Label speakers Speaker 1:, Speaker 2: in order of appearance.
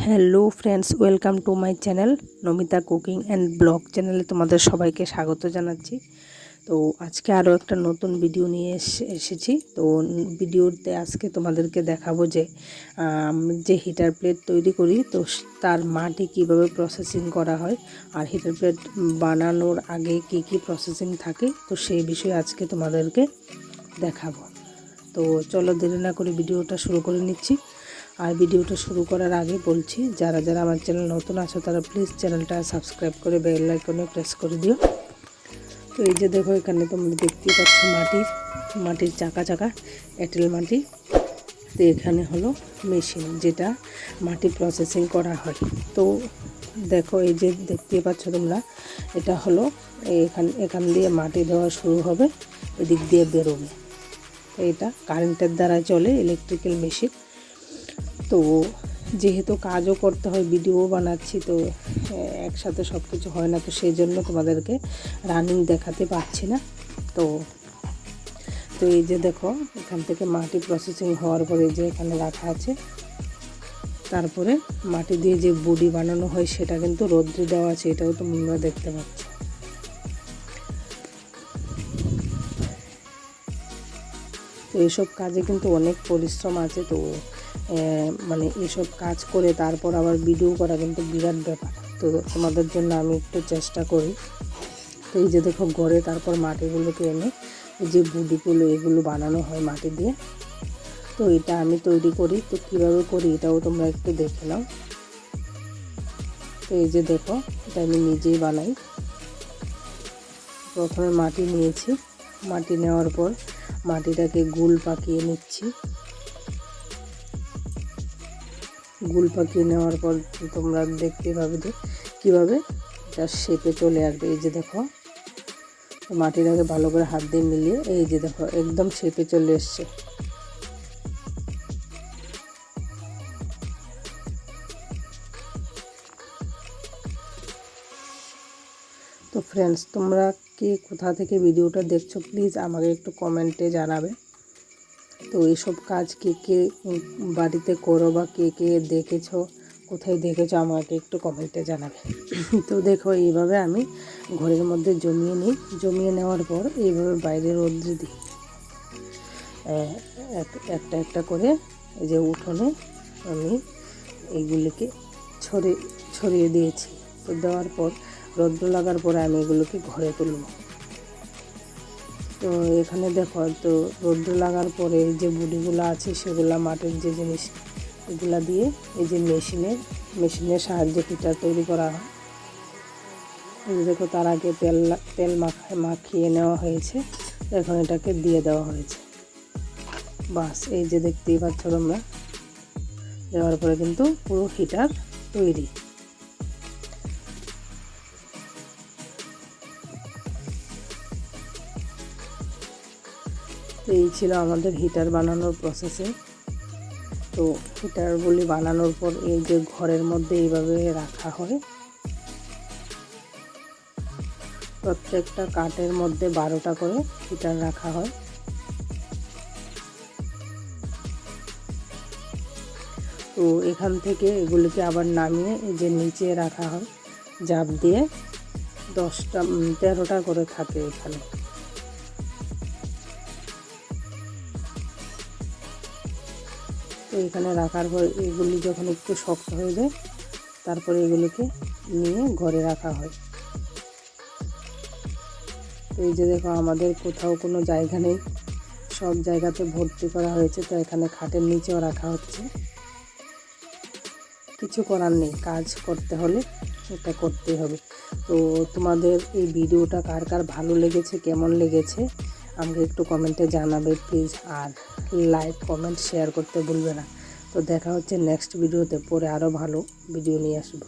Speaker 1: Hello friends, welcome to my channel Namita cooking and blog চ্যানেলে তোমাদের সবাইকে স্বাগত জানাচ্ছি। তো আজকে আরও একটা নতুন ভিডিও নিয়ে এসেছি। তো ভিডিওতে আজকে তোমাদেরকে দেখাবো যে যে হিটার প্লেট তৈরি করি তো তার মাটি কিভাবে প্রসেসিং করা হয় আর হিটার প্লেট বানানোর আগে কি কি প্রসেসিং থাকে তো সেই বিষয়ে আজকে তোমাদেরকে দেখাবো। তো চলো দেরি না করে ভিডিওটা শুরু করে নিচ্ছি। আর ভিডিওটা শুরু করার আগে বলছি, যারা যারা আমার চ্যানেল নতুন আছো তারা প্লিজ চ্যানেলটা সাবস্ক্রাইব করে বেল আইকনে প্রেস করে দিও। তো এই যে দেখো, এখানে তোমরা দেখতেই পাচ্ছ মাটির চাকা চাকা এঁটেল মাটি। তো এখানে হলো মেশিন যেটা মাটি প্রসেসিং করা হয়। তো দেখো, এই যে দেখতেই পাচ্ছ তোমরা, এটা হলো এখান দিয়ে মাটি দেওয়া শুরু হবে, এদিক দিয়ে বেরোবে। তো এটা কারেন্টের দ্বারা চলে, ইলেকট্রিক্যাল মেশিন। তো যেহেতু কাজও করতে হয়, ভিডিও বানাচ্ছি, তো একসাথে সব কিছু হয় না, তো সেই জন্য তোমাদেরকে রানিং দেখাতে পারছি না। তো এই যে দেখো, এখান থেকে মাটি প্রসেসিং হওয়ার পরে যে এখানে রাখা আছে, তারপরে মাটি দিয়ে যে বডি বানানো হয় সেটা কিন্তু রোদ্রে দেওয়া আছে, এটাও তোমরা দেখতে পাচ্ছ। তো এইসব কাজে কিন্তু অনেক পরিশ্রম আছে। তো মানে এসব কাজ করে তারপর আবার ভিডিও করা কিন্তু বিরাট ব্যাপার। তো তোমাদের জন্য আমি একটু চেষ্টা করি। তো এই যে দেখো, ঘরে তারপর মাটিগুলোকে এনে যে বুডিগুলো এগুলো বানানো হয় মাটি দিয়ে। তো এটা আমি তৈরি করি, তো কীভাবে করি এটাও তোমরা একটু দেখে নাও। তো এই যে দেখো, এটা আমি নিজেই বানাই। প্রথমে মাটি নিয়েছি, মাটি নেওয়ার পর মাটিটাকে গুল পাকিয়ে নিচ্ছি। গুল পাকিয়ে নেওয়ার পর তোমরা দেখতে পাবে যে কীভাবে এটা শেপে চলে আসবে। এই যে দেখো, মাটিটাকে ভালো করে হাত দিয়ে মিলিয়ে এই যে দেখো একদম শেপে চলে এসছে। তো ফ্রেন্ডস, তোমরা কে কোথা থেকে ভিডিওটা দেখছো প্লিজ আমাকে একটু কমেন্টে জানাবে। তো এইসব কাজ কে কে বাড়িতে করো বা কে কে দেখেছো, কোথায় দেখেছো আমাকে একটু কমেন্টে জানাবে। তো দেখো, এইভাবে আমি ঘরের মধ্যে জমিয়ে নিই। জমিয়ে নেওয়ার পর এইভাবে বাইরে রোদ্রে দিই, একটা একটা করে। এই যে উঠোনে আমি এইগুলিকে ছড়িয়ে দিয়েছি। তো দেওয়ার পর রোদ্র লাগার পরে আমি এগুলোকে ঘরে তুলব। তো এখানে দেখো, তো রোদ্র লাগার পরে এই যে বুডিগুলো আছে সেগুলা মাটির যে জিনিস এগুলা দিয়ে এই যে মেশিনের সাহায্যে হিটার তৈরি করা হয়। এই যে দেখো, তার আগে তেল মাখিয়ে নেওয়া হয়েছে, এখন এটাকে দিয়ে দেওয়া হয়েছে। বাস, এই যে দেখতেই পাচ্ছ তোমরা, দেওয়ার পরে কিন্তু পুরো হিটার তৈরি। তো এই ছিল আমাদের হিটার বানানোর প্রসেসিং। তো হিটারগুলি বানানোর পর এই যে ঘরের মধ্যে এইভাবে রাখা হয়। প্রত্যেকটা কাঠের মধ্যে 12টা করে হিটার রাখা হয়। তো এখান থেকে এগুলিকে আবার নামিয়ে এই যে নিচে রাখা হয় জাপ দিয়ে। 13টা করে থাকে এখানে। তো এখানে রাখার পর এগুলি যখন একটু শক্ত হয়ে যায়, তারপরে এগুলোকে নিয়ে ঘরে রাখা হয়। তো এই যে দেখো, আমাদের কোথাও কোনো জায়গা নেই, সব জায়গাতে ভর্তি করা হয়েছে। তো এখানে খাটের নিচেও রাখা হচ্ছে। কিছু করার নেই, কাজ করতে হলে এটা করতেই হবে। তো তোমাদের এই ভিডিওটা কার কার ভালো লেগেছে, কেমন লেগেছে আমাকে একটু কমেন্টে জানাবে প্লিজ। আর লাইক কমেন্ট শেয়ার করতে ভুলবে না। তো দেখা হচ্ছে নেক্সট ভিডিওতে, পরে আরও ভালো ভিডিও নিয়ে আসবো।